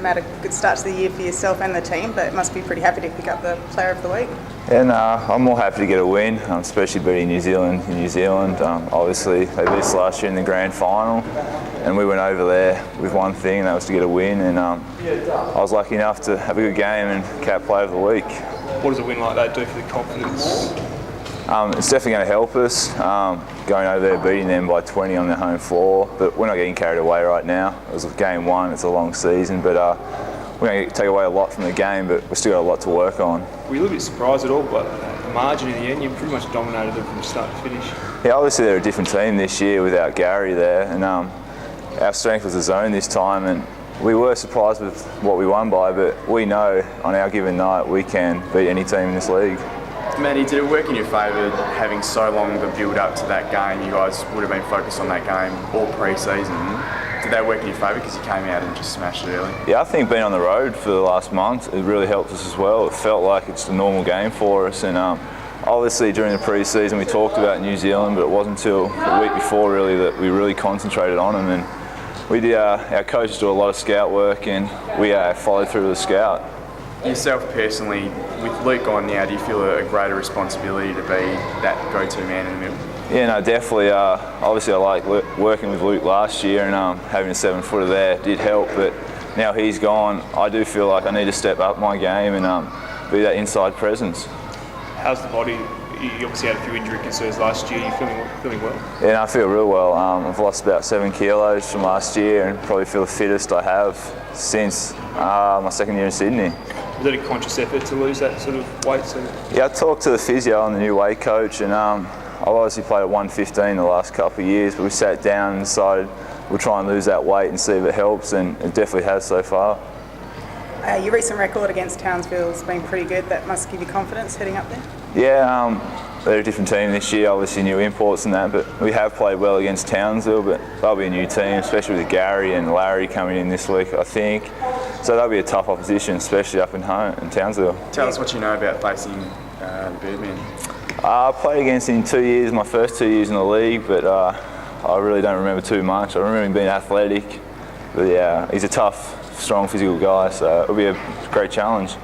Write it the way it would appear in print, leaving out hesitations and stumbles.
had a good start to the year for yourself and the team, but must be pretty happy to pick up the Player of the Week. And I'm more happy to get a win, especially beating New Zealand in New Zealand. Obviously, they beat us last year in the grand final, and we went over there with one thing, and that was to get a win. And I was lucky enough to have a good game and cap Player of the Week. What does a win like that do for the confidence? It's definitely going to help us, going over there beating them by 20 on their home floor, but we're not getting carried away right now. It was game one, it's a long season, but we're going to take away a lot from the game, but we've still got a lot to work on. Were you a little bit surprised at all, but the margin in the end, you pretty much dominated them from start to finish? Yeah, obviously they're a different team this year without Gary there, and our strength was the zone this time, and we were surprised with what we won by, but we know on our given night we can beat any team in this league. Manny, did it work in your favour having so long the build up to that game? You guys would have been focused on that game all pre-season. Did that work in your favour because you came out and just smashed it early? Yeah, I think being on the road for the last month, it really helped us as well. It felt like it's a normal game for us, and obviously during the pre-season we talked about New Zealand, but it wasn't until the week before really that we really concentrated on them, and we did. Our coaches do a lot of scout work, and we followed through with the scout. Yourself personally, with Luke gone now, do you feel a greater responsibility to be that go-to man in the middle? Yeah, no, definitely. Obviously, I like working with Luke last year, and having a 7-footer there did help. But now he's gone, I do feel like I need to step up my game and be that inside presence. How's the body? You obviously had a few injury concerns last year. Are you feeling well? Yeah, no, I feel real well. I've lost about 7 kilos from last year, and probably feel the fittest I have since my second year in Sydney. Was it a conscious effort to lose that sort of weight? Yeah, I talked to the physio and the new weight coach, and I've obviously played at 115 the last couple of years, but we sat down and decided we'll try and lose that weight and see if it helps, and it definitely has so far. Your recent record against Townsville has been pretty good. That must give you confidence heading up there? Yeah, they're a different team this year, obviously new imports and that, but we have played well against Townsville, but they'll be a new team, especially with Gary and Larry coming in this week, I think. So that'll be a tough opposition, especially up in Townsville. Tell us what you know about facing the Birdman. I played against him 2 years, my first 2 years in the league, but I really don't remember too much. I remember him being athletic, but yeah, he's a tough, strong, physical guy, so it'll be a great challenge.